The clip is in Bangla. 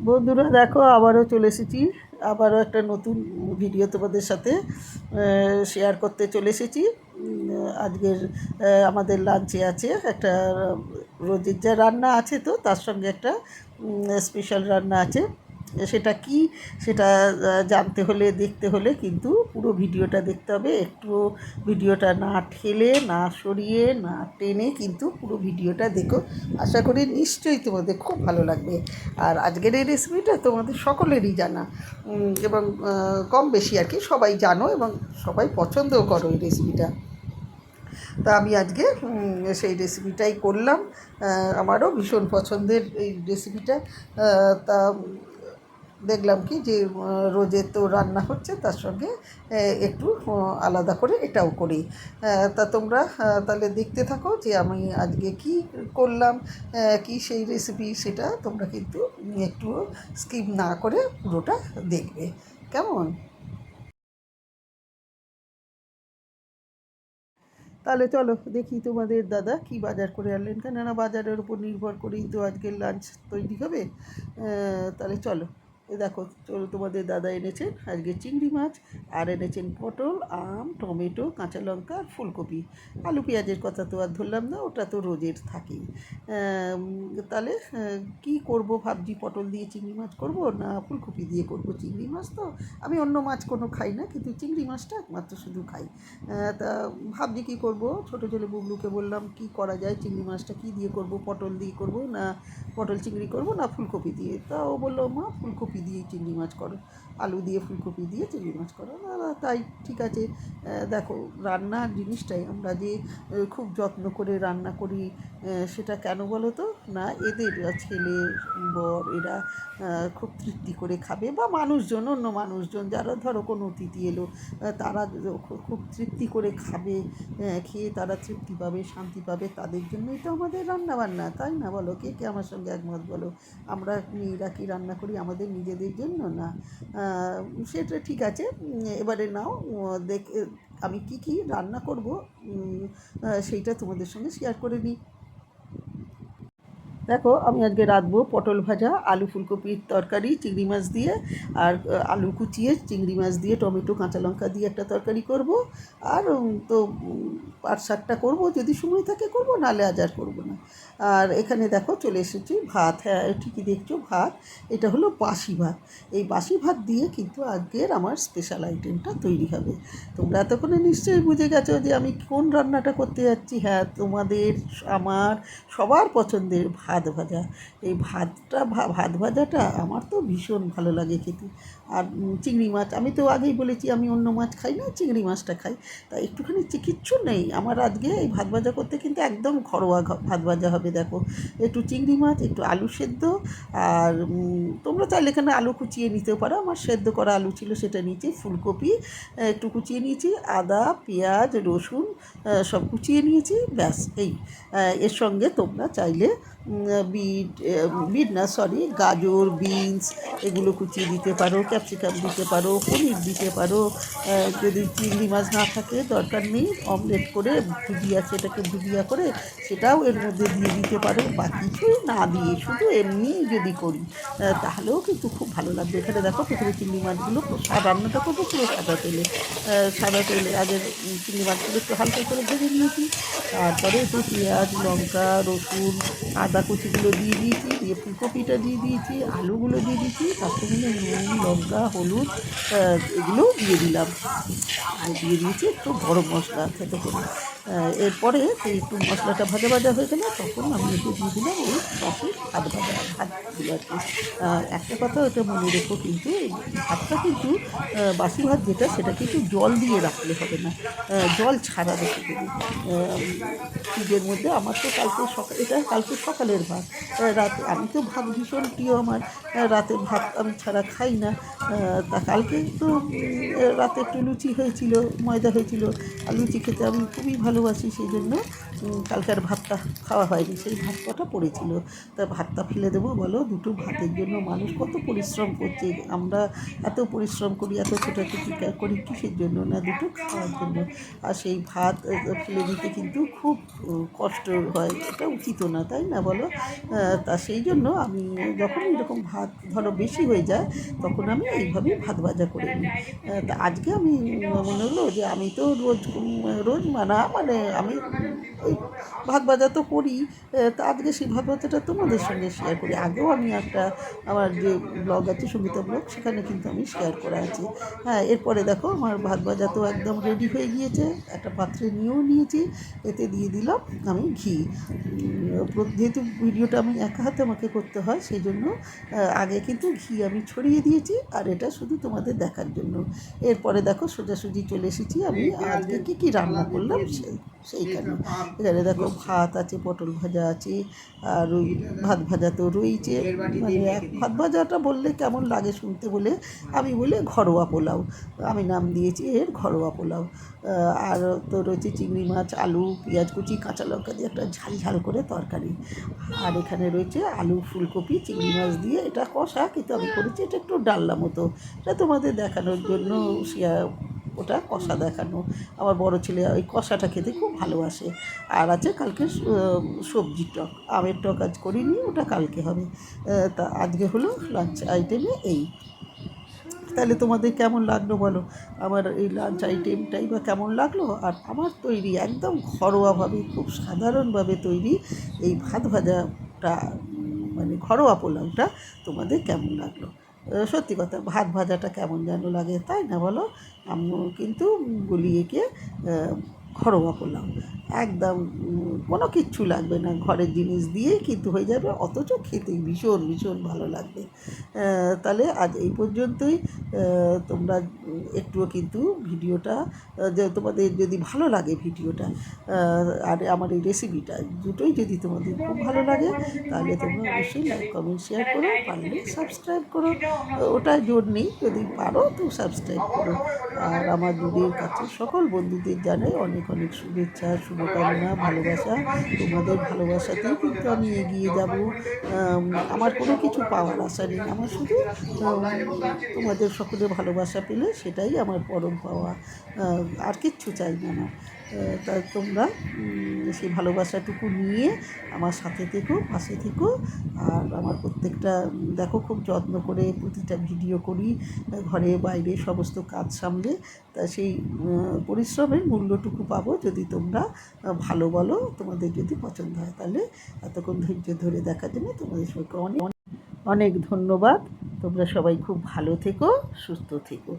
বন্ধুরা দেখো আবারও চলে এসেছি, আবারও একটা নতুন ভিডিও তোমাদের সাথে শেয়ার করতে চলে এসেছি। আজকের আমাদের লাঞ্চে আছে একটা রোজের যা রান্না আছে, তো তার সঙ্গে একটা স্পেশাল রান্না আছে। সেটা কি, সেটা জানতে হলে, দেখতে হলে কিন্তু পুরো ভিডিওটা দেখতে হবে। একটু ভিডিওটা না ঠেলে, না সরিয়ে, না টেনে কিন্তু পুরো ভিডিওটা দেখো। আশা করি নিশ্চয়ই তোমাদের খুব ভালো লাগবে। আর আজকের এই রেসিপিটা তোমাদের সকলেরই জানা, এবং কম বেশি আর কি সবাই জানো এবং সবাই পছন্দও করো এই রেসিপিটা। তা আমি আজকে সেই রেসিপিটাই করলাম। আমারও ভীষণ পছন্দের এই রেসিপিটা। তা দেখলাম কি যে রোজের তো রান্না হচ্ছে, তার সঙ্গে একটু আলাদা করে এটাও করি। তা তোমরা তাহলে দেখতে থাকো যে আমি আজকে কি করলাম, কি সেই রেসিপি, সেটা তোমরা কিন্তু একটু স্কিপ না করে পুরোটা দেখবে, কেমন? তাহলে চলো দেখি তোমাদের দাদা কি বাজার করে আনলেন, কেননা বাজারের উপর নির্ভর করেই তো আজকের লাঞ্চ তৈরি হবে। তাহলে চলো, দেখো চলো, তোমাদের দাদা এনেছেন আজকে চিংড়ি মাছ, আর এনেছেন পটল, আম, টমেটো, কাঁচা লঙ্কা আর ফুলকপি। আলু পেঁয়াজের কথা তো আর ধরলাম না, ওটা তো রোজের থাকেই। তাহলে কী করব ভাবছি, পটল দিয়ে চিংড়ি মাছ করব না ফুলকপি দিয়ে করব। চিংড়ি মাছ তো আমি অন্য মাছ কোনো খাই না, কিন্তু চিংড়ি মাছটা একমাত্র শুধু খাই। তা ভাবছি কী করব। ছোটো ছেলে বুবলুকে বললাম কী করা যায়, চিংড়ি মাছটা কী দিয়ে করব, পটল দিয়ে করব না পটল চিংড়ি করব না ফুলকপি দিয়ে। তা ও বললো, মা ফুলকপি দিয়েই চিংড়ি মাছ করো, আলু দিয়ে ফুলকপি দিয়ে চিংড়ি মাছ করো। না না, তাই ঠিক আছে। দেখো, রান্নার জিনিসটাই আমরা যে খুব যত্ন করে রান্না করি, সেটা কেন বলো তো? না, এদের ছেলে বর এরা খুব তৃপ্তি করে খাবে, বা মানুষজন, অন্য মানুষজন যারা ধরো কোনো অতিথি এলো, তারা খুব তৃপ্তি করে খাবে, খেয়ে তারা তৃপ্তি পাবে, শান্তি পাবে, তাদের জন্যই তো আমাদের রান্না বান্না, তাই না? বলো, কে কে আমার সঙ্গে একমত বলো? আমরা মেয়েরা কি রান্না করি আমাদের নিজেদের জন্য? না। সেটা ঠিক আছে। এবারে নাও, দেখে আমি কি কি রান্না করব সেইটা তোমাদের সঙ্গে শেয়ার করে নিই। দেখো, আমি আজকে রাঁধবো পটল ভাজা, আলু ফুলকপির তরকারি চিংড়ি মাছ দিয়ে, আর আলু কুচিয়ে চিংড়ি মাছ দিয়ে টমেটো কাঁচা লঙ্কা দিয়ে একটা তরকারি করব। আর তো পাট শাকটা করবো, যদি সময় থাকে করব, নাহলে আজ আর করবো না। আর এখানে দেখো চলে এসেছি ভাত। হ্যাঁ, ঠিকই দেখছো, ভাত। এটা হলো বাসি ভাত। এই বাসি ভাত দিয়ে কিন্তু আজকের আমার স্পেশাল আইটেমটা তৈরি হবে। তোমরা এতক্ষণে নিশ্চয়ই বুঝে গেছো যে আমি কোন রান্নাটা করতে যাচ্ছি। হ্যাঁ, তোমাদের, আমার সবার পছন্দের ভাত ভাজা। এই ভাত ভাজাটা আমার তো ভীষণ ভালো লাগে খেতে। আর চিংড়ি মাছ, আমি তো আগেই বলেছি আমি অন্য মাছ খাই না, চিংড়ি মাছটা খাই। তা একটুখানি কিচ্ছু নেই আমার আজকে এই ভাত ভাজা করতে, কিন্তু একদম ঘরোয়া ভাত ভাজা হবে। দেখো, একটু চিংড়ি মাছ, একটু আলু সেদ্ধ, আর তোমরা চাইলে এখানে আলু কুচিয়ে নিতেও পারো, আমার সেদ্ধ করা আলু ছিল সেটা নিয়েছি, ফুলকপি একটু কুচিয়ে নিয়েছি, আদা পেঁয়াজ রসুন সব কুচিয়ে নিয়েছি, ব্যাস এই। এর সঙ্গে তোমরা চাইলে বিট, বিট না সরি, গাজর, বিনস এগুলো কুচিয়ে দিতে পারো, ক্যাপসিকাম দিতে পারো, পনির দিতে পারো। যদি চিংড়ি মাছ না থাকে দরকার নেই, অমলেট করে ভুজিয়া, সেটাকে ভুজিয়া করে সেটাও এর মধ্যে দিয়ে দিতে পারো, বা কিছুই না দিয়ে শুধু এমনি যদি করি তাহলেও কিন্তু খুব ভালো লাগবে। এখানে দেখো প্রথমে চিংড়ি মাছগুলো, রান্নাটা করবো পুরো সাদা তেলে। সাদা তেলে আগে চিংড়ি মাছগুলো একটু হালকা করে ভেজে নিয়েছি, তারপরে একটু পেঁয়াজ লঙ্কা রসুন আদা কুচিগুলো দিয়ে দিয়েছি, দিয়ে ফুলকপিটা দিয়ে দিয়েছি, আলুগুলো দিয়ে দিয়েছি, তার সঙ্গে নুন লঙ্কা হলুদ এগুলো দিয়ে দিলাম, আর দিয়ে দিয়েছি একটু গরম মশলা খেতে করে। এরপরে এই একটু মশলাটা ভাজা ভাজা হয়ে গেলে তখন আমি এতে দিয়ে দিলাম ওই বাসি ভাতগুলো আর কি। একটা কথা ওটা মনে রেখো, কিন্তু এই ভাতটা কিন্তু বাসি ভাত যেটা, সেটা কিন্তু জল দিয়ে রাখলে হবে না, জল ছাড়া রেখে দেবে ফ্রিজের মধ্যে। আমার তো কালকে সকাল, এটা কালকে সকালের ভাত। রাতে আমি তো ভাত ভীষণ প্রিয় আমার, রাতের ভাত আমি ছাড়া খাই না। তা কালকে তো রাতে একটু লুচি হয়েছিল, ময়দা হয়েছিল, আর লুচি খেতে আমি খুবই ভালোবাসি, সেই জন্য কালকে আর ভাতটা খাওয়া হয়নি, সেই ভাত কটা পড়েছিল, তা ভাতটা ফেলে দেবো বলো? দুটো ভাতের জন্য মানুষ কত পরিশ্রম করছে। আমরা এত পরিশ্রম করি, এত ছোটাছুটি করি কিসের জন্য? না দুটো খাওয়ার জন্য। আর সেই ভাত ফেলে দিতে কিন্তু খুব কষ্ট হয়, এটা উচিত না, তাই না বলো? তা সেই জন্য আমি যখন এরকম ভাত ধরো বেশি হয়ে যায়, তখন আমি এইভাবেই ভাত ভাজা করে নিই। তা আজকে আমি মনে হলো যে আমি তো রোজ মানা মানে আমি ওই ভাত ভাজা তো করি, তা আজকে সেই ভাত ভাজাটা তোমাদের সঙ্গে শেয়ার করি। আগেও আমি একটা আমার যে ব্লগ আছে সঙ্গীতা ব্লগ, সেখানে কিন্তু আমি শেয়ার করা আছে। হ্যাঁ, এরপরে দেখো আমার ভাত ভাজা তো একদম রেডি হয়ে গিয়েছে, একটা পাত্রে নিয়েও নিয়েছি। এতে দিয়ে দিলাম আমি ঘি। যেহেতু ভিডিওটা আমি একা হাতে আমাকে করতে হয়, সেই জন্য আগে কিন্তু ঘি আমি ছড়িয়ে দিয়েছি, আর এটা শুধু তোমাদের দেখার জন্য। এরপরে দেখো সোজাসুজি চলে এসেছি আমি আজকে কী রান্না করলাম সেইখানে। এখানে দেখো ভাত আছে, পটল ভাজা আছে, আর ওই ভাত ভাজা তো রয়েছে। মানে ভাত ভাজাটা বললে কেমন লাগে শুনতে বলে আমি বলি ঘরোয়া পোলাও, আমি নাম দিয়েছি এর ঘরোয়া পোলাও। আর তো রয়েছে চিংড়ি মাছ, আলু, পেঁয়াজ কুচি, কাঁচা লঙ্কা দিয়ে একটা ঝাল ঝাল করে তরকারি। আর এখানে রয়েছে আলু, ফুলকপি, চিংড়ি মাছ দিয়ে এটা কষা, কিন্তু আমি করেছি এটা একটু ডালনা মতো, এটা তোমাদের দেখানোর জন্য ওটা কষা দেখানো। আমার বড় ছেলে ওই কষাটা খেতে খুব ভালোবাসে। আর আছে কালকে সবজির টক, আমের টক আজ করিনি, ওটা কালকে হবে। তা আজকে হলো লাঞ্চ আইটেমে এই। তাহলে তোমাদের কেমন লাগলো বলো? আমার এই লাঞ্চ আইটেমটাই বা কেমন লাগলো? আর আমার তৈরি একদম ঘরোয়াভাবে, খুব সাধারণভাবে তৈরি এই ভাত ভাজাটা, মানে ঘরোয়া পোলাওটা তোমাদের কেমন লাগলো? সত্যি কথা, ভাত ভাজাটা কেমন যেন লাগে, তাই না বলো? আমিও কিন্তু বলি একে ঘরোয়া পোলাও, একদম কোনো কিচ্ছু লাগবে না, ঘরের জিনিস দিয়েই কিন্তু হয়ে যাবে, অথচ খেতে ভীষণ ভীষণ ভালো লাগবে। তাহলে আজ এই পর্যন্তই। তোমরা একটুও কিন্তু ভিডিওটা, যে তোমাদের যদি ভালো লাগে ভিডিওটা আর আমার এই রেসিপিটা দুটোই যদি তোমাদের খুব ভালো লাগে, তাহলে তোমরা অবশ্যই লাইক, কমেন্ট, শেয়ার করো, পারলে সাবস্ক্রাইব করো। ওটায় জোর নেই, যদি পারো তো সাবস্ক্রাইব করো। আর আমার দূরের কাছে সকল বন্ধুদের জানাই অনেক অনেক শুভেচ্ছা, শুভকামনা, ভালোবাসা। তোমাদের ভালোবাসাতেই কিন্তু আমি এগিয়ে যাব। আমার কোনো কিছু পাওয়ার আশা নেই, আমার শুধু তোমাদের সকলের ভালোবাসা পেলে সেটাই আমার পরম পাওয়া, আর কিচ্ছু চাই না আমার। তা তোমরা সেই ভালোবাসাটুকু নিয়ে আমার সাথে থেকো, পাশে থেকো। আর আমার প্রত্যেকটা দেখো খুব যত্ন করে প্রতিটা ভিডিও করি, ঘরে বাইরে সমস্ত কাজ সামলে। তা সেই পরিশ্রমের মূল্যটুকু পাবো যদি তোমরা ভালো বলো, তোমাদের যদি পছন্দ হয়। তাহলে এতক্ষণ ধৈর্য ধরে দেখার জন্য তোমাদের সবাইকে অনেক অনেক ধন্যবাদ। তোমরা সবাই খুব ভালো থেকো, সুস্থ থেকো।